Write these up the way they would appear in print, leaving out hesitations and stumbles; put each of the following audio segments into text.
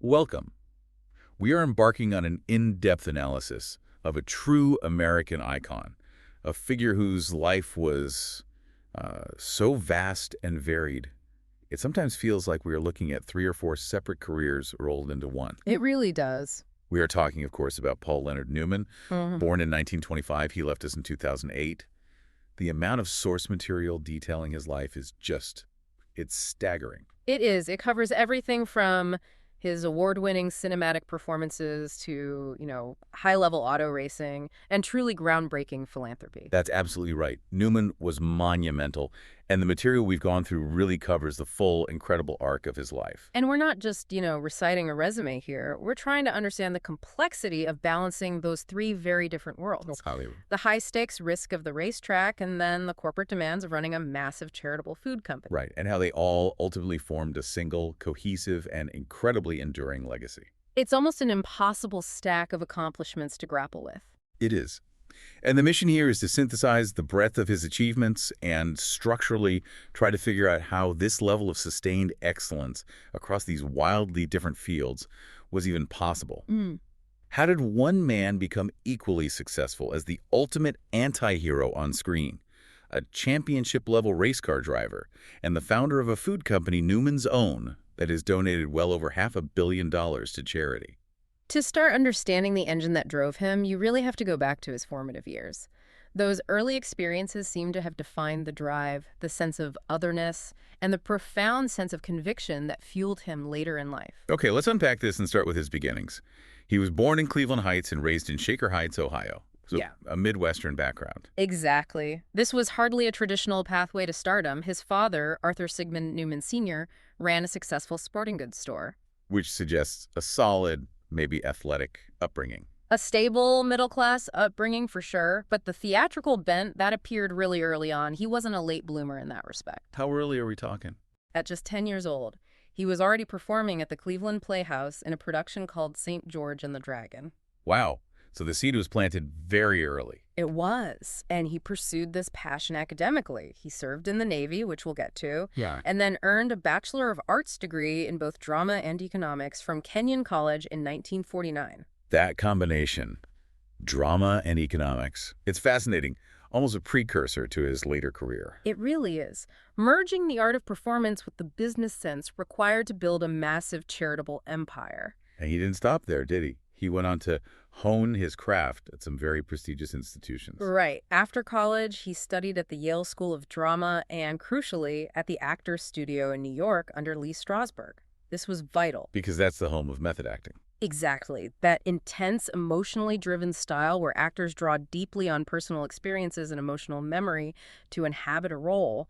Welcome. We are embarking on an in-depth analysis of a true American icon, a figure whose life was so vast and varied. It sometimes feels like we are looking at 3 or 4 separate careers rolled into one. It really does. We are talking, of course, about Paul Leonard Newman. Mhm. Born in 1925, he left us in 2008. The amount of source material detailing his life is it's staggering. It is. It covers everything from his award-winning cinematic performances to, high-level auto racing and truly groundbreaking philanthropy. That's absolutely right. Newman was monumental, and the material we've gone through really covers the full, incredible arc of his life. And we're not just, reciting a resume here. We're trying to understand the complexity of balancing those three very different worlds. The high-stakes risk of the racetrack and then the corporate demands of running a massive charitable food company. Right, and how they all ultimately formed a single, cohesive, and incredibly enduring legacy. It's almost an impossible stack of accomplishments to grapple with. It is. And the mission here is to synthesize the breadth of his achievements and structurally try to figure out how this level of sustained excellence across these wildly different fields was even possible. How did one man become equally successful as the ultimate anti-hero on screen? A championship-level race car driver and the founder of a food company Newman's Own that has donated well over $500 million to charity. To start understanding the engine that drove him, you really have to go back to his formative years. Those early experiences seem to have defined the drive, the sense of otherness, and the profound sense of conviction that fueled him later in life. Okay, let's unpack this and start with his beginnings. He was born in Cleveland Heights and raised in Shaker Heights, Ohio. So a Midwestern background. Exactly. This was hardly a traditional pathway to stardom. His father, Arthur Sigmund Newman Sr., ran a successful sporting goods store. Which suggests a solid, maybe athletic upbringing. A stable, middle-class upbringing for sure, but the theatrical bent, that appeared really early on. He wasn't a late bloomer in that respect. How early are we talking? At just 10 years old, he was already performing at the Cleveland Playhouse in a production called St. George and the Dragon. Wow. So the seed was planted very early. It was, and he pursued this passion academically. He served in the Navy, which we'll get to, and then earned a Bachelor of Arts degree in both drama and economics from Kenyon College in 1949. That combination, drama and economics, it's fascinating, almost a precursor to his later career. It really is. Merging the art of performance with the business sense required to build a massive charitable empire. And he didn't stop there, did he? He went on to hone his craft at some very prestigious institutions. Right. After college, he studied at the Yale School of Drama and, crucially, at the Actors Studio in New York under Lee Strasberg. This was vital. Because that's the home of method acting. Exactly. That intense, emotionally driven style where actors draw deeply on personal experiences and emotional memory to inhabit a role,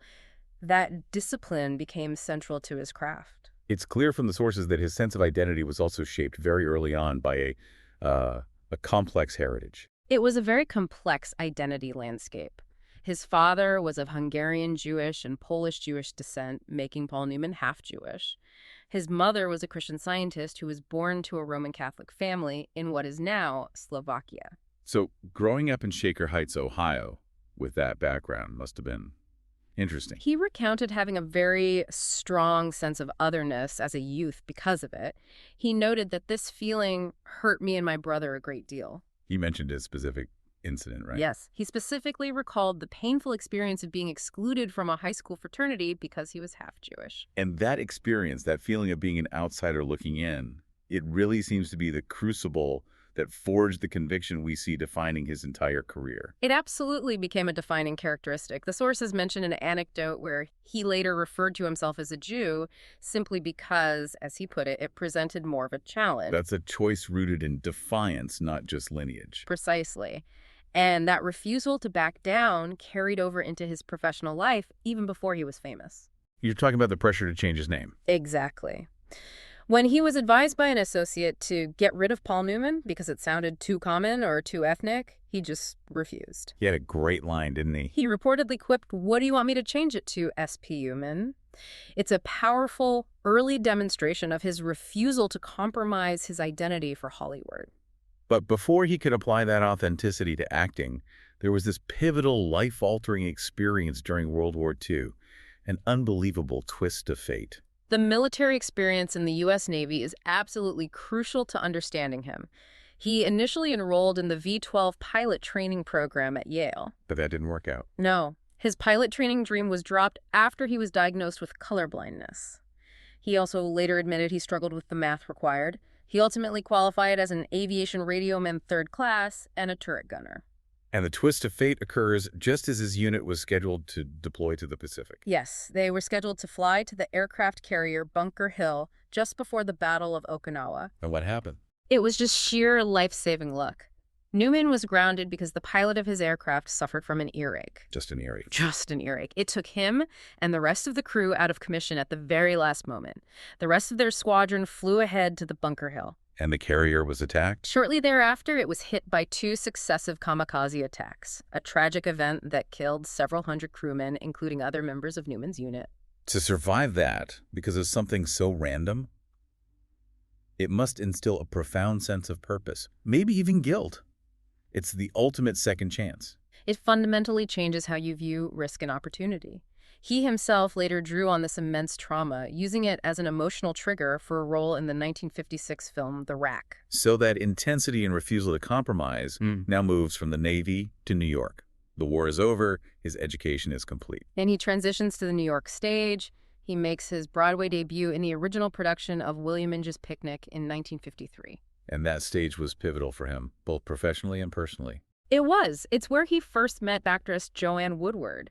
that discipline became central to his craft. It's clear from the sources that his sense of identity was also shaped very early on by a complex heritage. It was a very complex identity landscape. His father was of Hungarian Jewish and Polish Jewish descent, making Paul Newman half Jewish. His mother was a Christian Scientist who was born to a Roman Catholic family in what is now Slovakia. So growing up in Shaker Heights, Ohio, with that background must have been interesting. He recounted having a very strong sense of otherness as a youth because of it. He noted that this feeling hurt me and my brother a great deal. He mentioned a specific incident, right? Yes. He specifically recalled the painful experience of being excluded from a high school fraternity because he was half Jewish. And that experience, that feeling of being an outsider looking in, it really seems to be the crucible that forged the conviction we see defining his entire career. It absolutely became a defining characteristic. The sources mention an anecdote where he later referred to himself as a Jew simply because, as he put it, it presented more of a challenge. That's a choice rooted in defiance, not just lineage. Precisely. And that refusal to back down carried over into his professional life even before he was famous. You're talking about the pressure to change his name. Exactly. When he was advised by an associate to get rid of Paul Newman because it sounded too common or too ethnic, he just refused. He had a great line, didn't he? He reportedly quipped, "What do you want me to change it to, SP Newman?" It's a powerful, early demonstration of his refusal to compromise his identity for Hollywood. But before he could apply that authenticity to acting, there was this pivotal, life-altering experience during World War II, an unbelievable twist of fate. The military experience in the U.S. Navy is absolutely crucial to understanding him. He initially enrolled in the V-12 pilot training program at Yale. But that didn't work out. No, his pilot training dream was dropped after he was diagnosed with colorblindness. He also later admitted he struggled with the math required. He ultimately qualified as an aviation radioman third class and a turret gunner. And the twist of fate occurs just as his unit was scheduled to deploy to the Pacific. Yes, they were scheduled to fly to the aircraft carrier Bunker Hill just before the Battle of Okinawa. And what happened? It was just sheer life-saving luck. Newman was grounded because the pilot of his aircraft suffered from an earache. Just an earache. Just an earache. It took him and the rest of the crew out of commission at the very last moment. The rest of their squadron flew ahead to the Bunker Hill. And the carrier was attacked? Shortly thereafter, it was hit by 2 successive kamikaze attacks, a tragic event that killed several hundred crewmen, including other members of Newman's unit. To survive that, because of something so random, it must instill a profound sense of purpose, maybe even guilt. It's the ultimate second chance. It fundamentally changes how you view risk and opportunity. He himself later drew on this immense trauma, using it as an emotional trigger for a role in the 1956 film The Rack. So that intensity and refusal to compromise now moves from the Navy to New York. The war is over, his education is complete. Then he transitions to the New York stage. He makes his Broadway debut in the original production of William Inge's Picnic in 1953. And that stage was pivotal for him, both professionally and personally. It was. It's where he first met actress Joanne Woodward.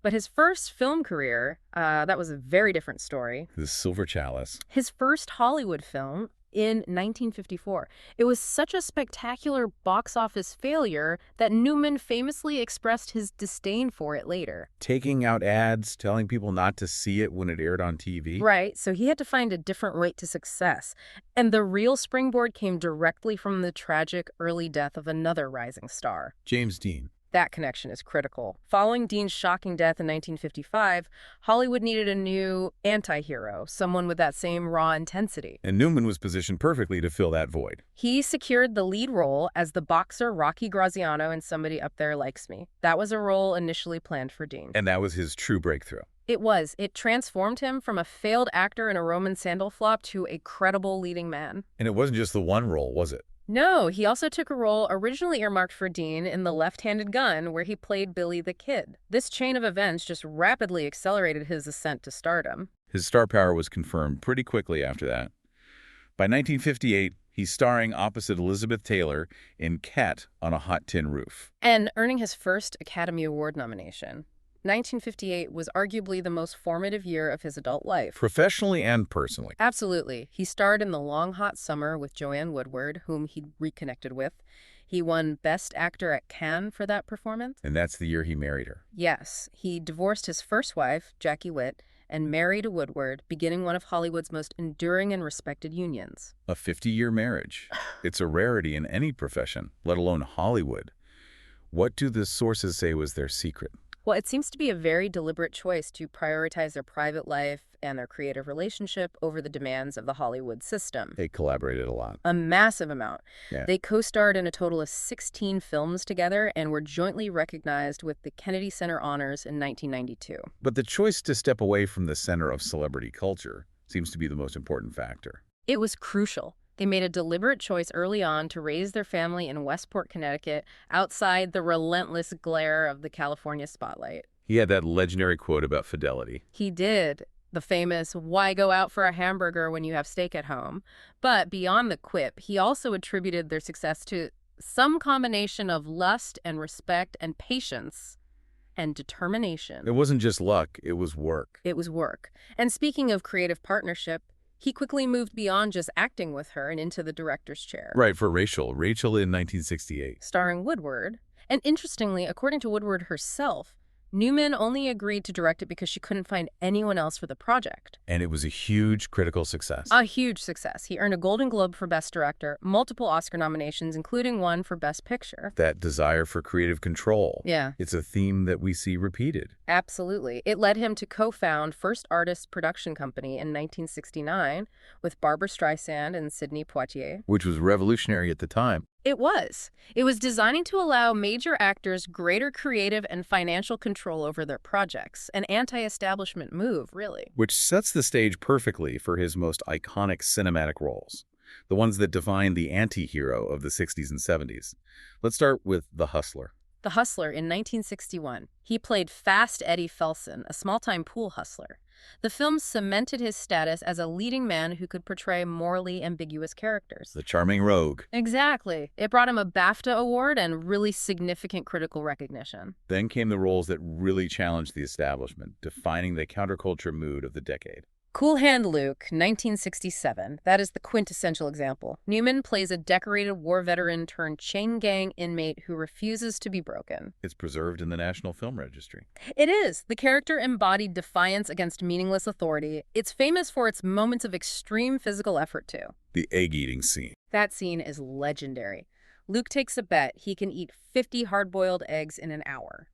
But his first film career, that was a very different story. The Silver Chalice. His first Hollywood film in 1954. It was such a spectacular box office failure that Newman famously expressed his disdain for it later. Taking out ads, telling people not to see it when it aired on TV. Right, so he had to find a different route to success. And the real springboard came directly from the tragic early death of another rising star. James Dean. That connection is critical. Following Dean's shocking death in 1955, Hollywood needed a new anti-hero, someone with that same raw intensity. And Newman was positioned perfectly to fill that void. He secured the lead role as the boxer Rocky Graziano in Somebody Up There Likes Me. That was a role initially planned for Dean. And that was his true breakthrough. It was. It transformed him from a failed actor in a Roman sandal flop to a credible leading man. And it wasn't just the one role, was it? No, he also took a role originally earmarked for Dean in The Left-Handed Gun, where he played Billy the Kid. This chain of events just rapidly accelerated his ascent to stardom. His star power was confirmed pretty quickly after that. By 1958, he's starring opposite Elizabeth Taylor in Cat on a Hot Tin Roof. And earning his first Academy Award nomination. 1958 was arguably the most formative year of his adult life. Professionally and personally. Absolutely. He starred in The Long Hot Summer with Joanne Woodward, whom he reconnected with. He won Best Actor at Cannes for that performance. And that's the year he married her. Yes. He divorced his first wife, Jackie Witt, and married Woodward, beginning one of Hollywood's most enduring and respected unions. A 50-year marriage. It's a rarity in any profession, let alone Hollywood. What do the sources say was their secret? Well, it seems to be a very deliberate choice to prioritize their private life and their creative relationship over the demands of the Hollywood system. They collaborated a lot. A massive amount. Yeah. They co-starred in a total of 16 films together and were jointly recognized with the Kennedy Center Honors in 1992. But the choice to step away from the center of celebrity culture seems to be the most important factor. It was crucial. They made a deliberate choice early on to raise their family in Westport, Connecticut, outside the relentless glare of the California spotlight. He had that legendary quote about fidelity. He did. The famous, "Why go out for a hamburger when you have steak at home?" But beyond the quip, he also attributed their success to some combination of lust and respect and patience and determination. It wasn't just luck, it was work. It was work. And speaking of creative partnership, he quickly moved beyond just acting with her and into the director's chair. Right, for Rachel in 1968. Starring Woodward. And interestingly, according to Woodward herself, Newman only agreed to direct it because she couldn't find anyone else for the project. And it was a huge critical success. A huge success. He earned a Golden Globe for Best Director, multiple Oscar nominations, including one for Best Picture. That desire for creative control. Yeah. It's a theme that we see repeated. Absolutely. It led him to co-found First Artists Production Company in 1969 with Barbra Streisand and Sidney Poitier. Which was revolutionary at the time. It was. It was designing to allow major actors greater creative and financial control over their projects, an anti-establishment move, really. Which sets the stage perfectly for his most iconic cinematic roles, the ones that define the anti-hero of the 60s and 70s. Let's start with The Hustler. The Hustler in 1961. He played Fast Eddie Felson, a small-time pool hustler. The film cemented his status as a leading man who could portray morally ambiguous characters. The charming rogue. Exactly. It brought him a BAFTA award and really significant critical recognition. Then came the roles that really challenged the establishment, defining the counterculture mood of the decade. Cool Hand Luke, 1967. That is the quintessential example. Newman plays a decorated war veteran turned chain gang inmate who refuses to be broken. It's preserved in the National Film Registry. It is. The character embodied defiance against meaningless authority. It's famous for its moments of extreme physical effort, too. The egg-eating scene. That scene is legendary. Luke takes a bet he can eat 50 hard-boiled eggs in an hour.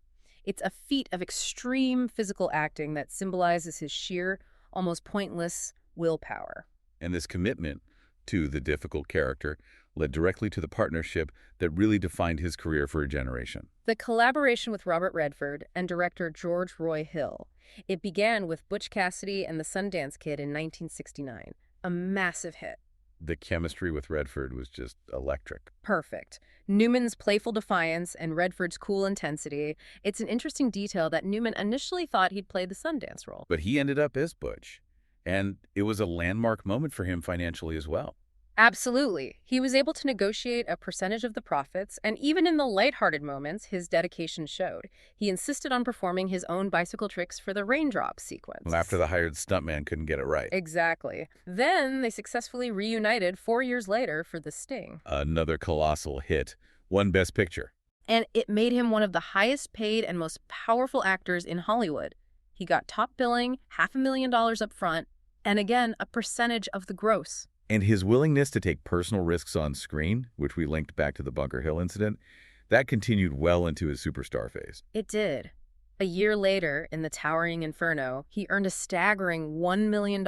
It's a feat of extreme physical acting that symbolizes his sheer, almost pointless willpower. And this commitment to the difficult character led directly to the partnership that really defined his career for a generation. The collaboration with Robert Redford and director George Roy Hill. It began with Butch Cassidy and the Sundance Kid in 1969, a massive hit. The chemistry with Redford was just electric. Perfect. Newman's playful defiance and Redford's cool intensity. It's an interesting detail that Newman initially thought he'd play the Sundance role. But he ended up as Butch, and it was a landmark moment for him financially as well. Absolutely. He was able to negotiate a percentage of the profits, and even in the lighthearted moments, his dedication showed. He insisted on performing his own bicycle tricks for the raindrop sequence. Well, after the hired stuntman couldn't get it right. Exactly. Then they successfully reunited 4 years later for The Sting. Another colossal hit, won Best Picture. And it made him one of the highest paid and most powerful actors in Hollywood. He got top billing, $500,000 up front, and again, a percentage of the gross. And his willingness to take personal risks on screen, which we linked back to the Bunker Hill incident, that continued well into his superstar phase. It did. A year later, in The Towering Inferno, he earned a staggering $1 million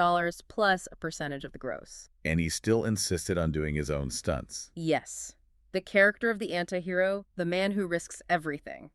plus a percentage of the gross. And he still insisted on doing his own stunts. Yes. The character of the antihero, the man who risks everything.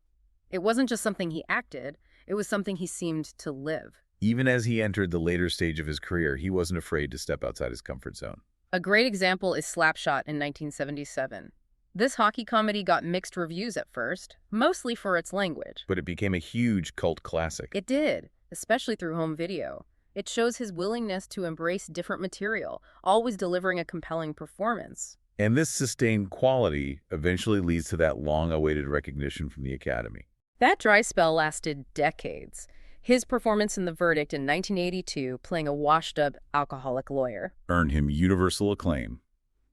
It wasn't just something he acted, it was something he seemed to live. Even as he entered the later stage of his career, he wasn't afraid to step outside his comfort zone. A great example is Slapshot in 1977. This hockey comedy got mixed reviews at first, mostly for its language. But it became a huge cult classic. It did, especially through home video. It shows his willingness to embrace different material, always delivering a compelling performance. And this sustained quality eventually leads to that long-awaited recognition from the Academy. That dry spell lasted decades. His performance in The Verdict in 1982, playing a washed-up alcoholic lawyer, earned him universal acclaim,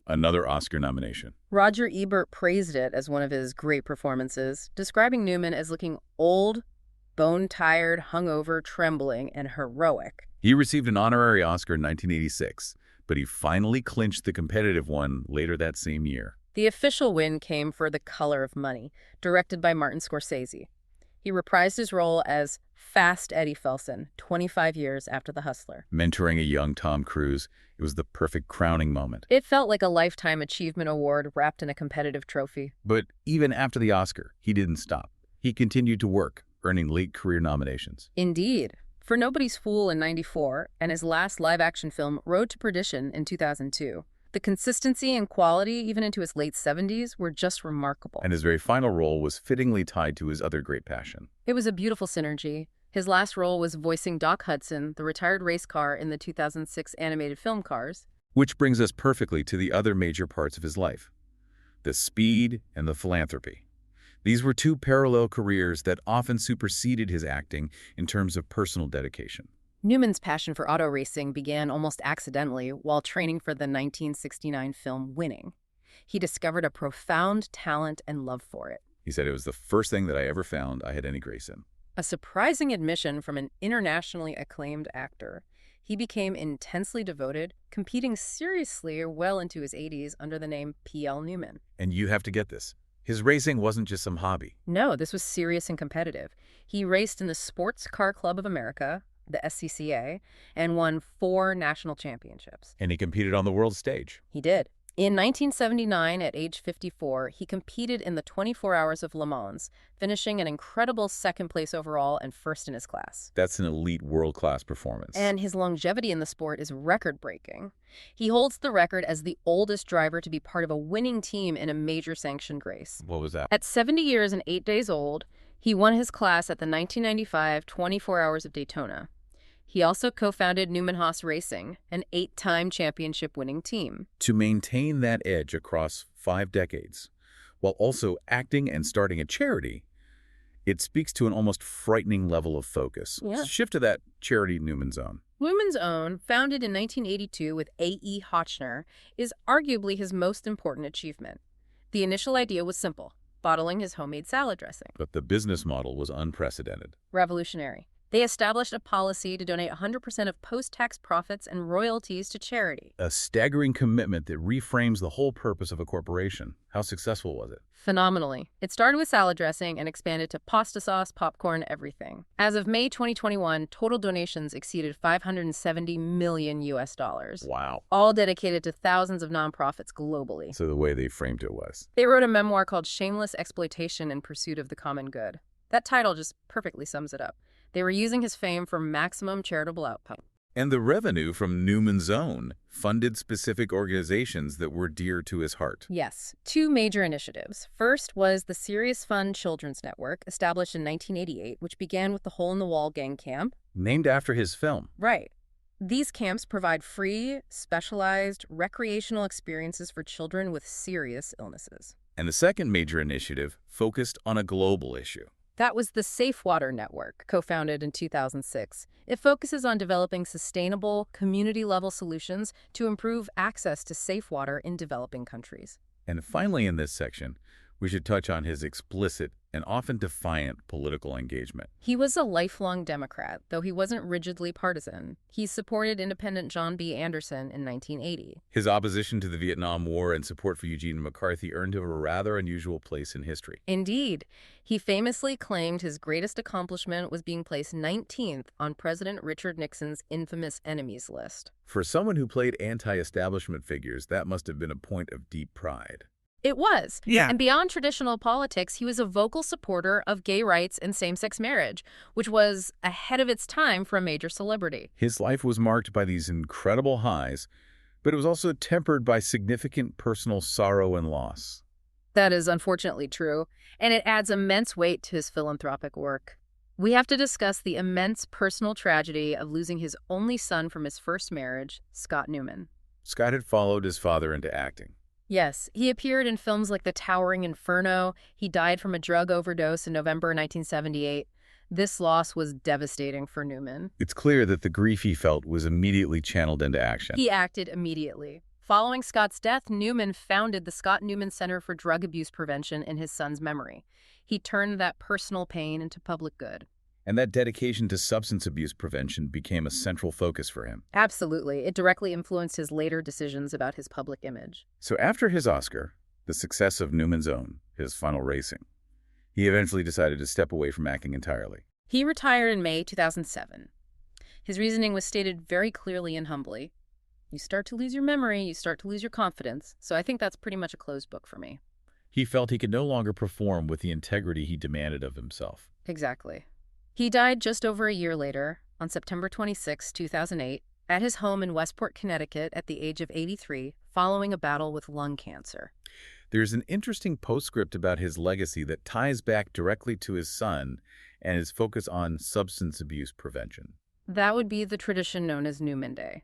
another Oscar nomination. Roger Ebert praised it as one of his great performances, describing Newman as looking old, bone-tired, hungover, trembling, and heroic. He received an honorary Oscar in 1986, but he finally clinched the competitive one later that same year. The official win came for The Color of Money, directed by Martin Scorsese. He reprised his role as Fast Eddie Felson 25 years after The Hustler. Mentoring a young Tom Cruise, it was the perfect crowning moment. It felt like a Lifetime Achievement Award wrapped in a competitive trophy. But even after the Oscar, he didn't stop. He continued to work, earning late career nominations. Indeed. For Nobody's Fool in '94 and his last live-action film, Road to Perdition, in 2002. The consistency and quality, even into his late 70s, were just remarkable. And his very final role was fittingly tied to his other great passion. It was a beautiful synergy. His last role was voicing Doc Hudson, the retired race car in the 2006 animated film Cars. Which brings us perfectly to the other major parts of his life, the speed and the philanthropy. These were two parallel careers that often superseded his acting in terms of personal dedication. Newman's passion for auto racing began almost accidentally while training for the 1969 film Winning. He discovered a profound talent and love for it. He said it was the first thing that I ever found I had any grace in. A surprising admission from an internationally acclaimed actor. He became intensely devoted, competing seriously well into his 80s under the name P.L. Newman. And you have to get this. His racing wasn't just some hobby. No, this was serious and competitive. He raced in the Sports Car Club of America, the SCCA, and won 4 national championships. And he competed on the world stage. He did. In 1979, at age 54, he competed in the 24 Hours of Le Mans, finishing an incredible second place overall and first in his class. That's an elite world-class performance. And his longevity in the sport is record-breaking. He holds the record as the oldest driver to be part of a winning team in a major sanctioned race. What was that? At 70 years and 8 days old, he won his class at the 1995 24 Hours of Daytona. He also co-founded Newman Haas Racing, an 8-time championship-winning team. To maintain that edge across 5 decades, while also acting and starting a charity, it speaks to an almost frightening level of focus. Yeah. Shift to that charity Newman's Own. Newman's Own, founded in 1982 with A.E. Hotchner, is arguably his most important achievement. The initial idea was simple: bottling his homemade salad dressing. But the business model was unprecedented. Revolutionary. They established a policy to donate 100% of post-tax profits and royalties to charity. A staggering commitment that reframes the whole purpose of a corporation. How successful was it? Phenomenally. It started with salad dressing and expanded to pasta sauce, popcorn, everything. As of May 2021, total donations exceeded $570 million US. Wow. All dedicated to thousands of nonprofits globally. So the way they framed it was. They wrote a memoir called Shameless Exploitation in Pursuit of the Common Good. That title just perfectly sums it up. They were using his fame for maximum charitable output. And the revenue from Newman's Own funded specific organizations that were dear to his heart. Yes, 2 major initiatives. First was the Serious Fund Children's Network, established in 1988, which began with the Hole in the Wall Gang Camp. Named after his film. Right. These camps provide free, specialized, recreational experiences for children with serious illnesses. And the second major initiative focused on a global issue. That was the Safe Water Network, co-founded in 2006. It focuses on developing sustainable, community-level solutions to improve access to safe water in developing countries. And finally, in this section, we should touch on his explicit and often defiant political engagement. He was a lifelong Democrat, though he wasn't rigidly partisan. He supported independent John B. Anderson in 1980. His opposition to the Vietnam War and support for Eugene McCarthy earned him a rather unusual place in history. Indeed. He famously claimed his greatest accomplishment was being placed 19th on President Richard Nixon's infamous enemies list. For someone who played anti-establishment figures, that must have been a point of deep pride. It was. Yeah. And beyond traditional politics, he was a vocal supporter of gay rights and same-sex marriage, which was ahead of its time for a major celebrity. His life was marked by these incredible highs, but it was also tempered by significant personal sorrow and loss. That is unfortunately true, and it adds immense weight to his philanthropic work. We have to discuss the immense personal tragedy of losing his only son from his first marriage, Scott Newman. Scott had followed his father into acting. Yes, he appeared in films like The Towering Inferno. He died from a drug overdose in November 1978. This loss was devastating for Newman. It's clear that the grief he felt was immediately channeled into action. He acted immediately. Following Scott's death, Newman founded the Scott Newman Center for Drug Abuse Prevention in his son's memory. He turned that personal pain into public good. And that dedication to substance abuse prevention became a central focus for him. Absolutely. It directly influenced his later decisions about his public image. So after his Oscar, the success of Newman's Own, his final racing, he eventually decided to step away from acting entirely. He retired in May 2007. His reasoning was stated very clearly and humbly. You start to lose your memory, you start to lose your confidence. So I think that's pretty much a closed book for me. He felt he could no longer perform with the integrity he demanded of himself. Exactly. He died just over a year later, on September 26, 2008, at his home in Westport, Connecticut, at the age of 83, following a battle with lung cancer. There's an interesting postscript about his legacy that ties back directly to his son and his focus on substance abuse prevention. That would be the tradition known as Newman Day.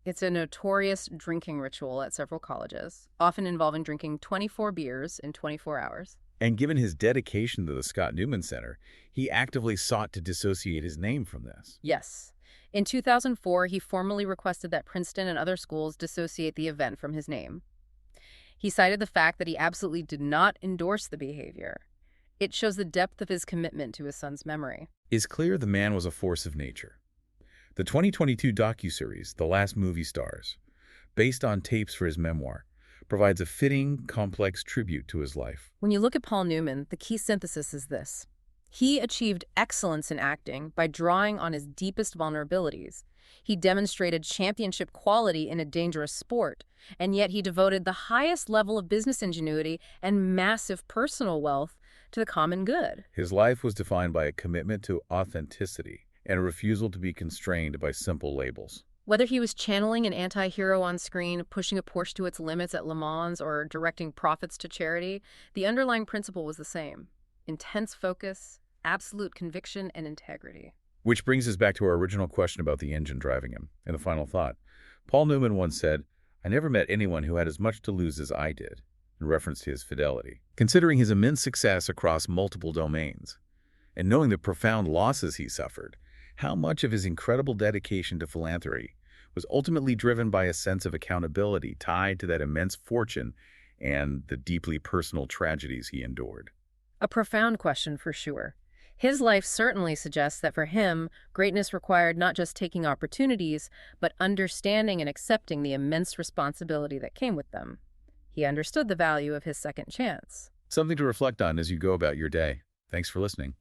It's a notorious drinking ritual at several colleges, often involving drinking 24 beers in 24 hours. And given his dedication to the Scott Newman Center, he actively sought to dissociate his name from this. Yes. In 2004, he formally requested that Princeton and other schools dissociate the event from his name. He cited the fact that he absolutely did not endorse the behavior. It shows the depth of his commitment to his son's memory. It's clear the man was a force of nature. The 2022 docuseries, The Last Movie Stars, based on tapes for his memoir, provides a fitting, complex tribute to his life. When you look at Paul Newman, the key synthesis is this. He achieved excellence in acting by drawing on his deepest vulnerabilities, He demonstrated championship quality in a dangerous sport, and yet he devoted the highest level of business ingenuity and massive personal wealth to the common good. His life was defined by a commitment to authenticity and a refusal to be constrained by simple labels. Whether he was channeling an anti-hero on screen, pushing a Porsche to its limits at Le Mans, or directing profits to charity, the underlying principle was the same: intense focus, absolute conviction, and integrity. Which brings us back to our original question about the engine driving him, and the final thought. Paul Newman once said, "I never met anyone who had as much to lose as I did," in reference to his fidelity. Considering his immense success across multiple domains, and knowing the profound losses he suffered, how much of his incredible dedication to philanthropy was ultimately driven by a sense of accountability tied to that immense fortune and the deeply personal tragedies he endured? A profound question for sure. His life certainly suggests that for him, greatness required not just taking opportunities, but understanding and accepting the immense responsibility that came with them. He understood the value of his second chance. Something to reflect on as you go about your day. Thanks for listening.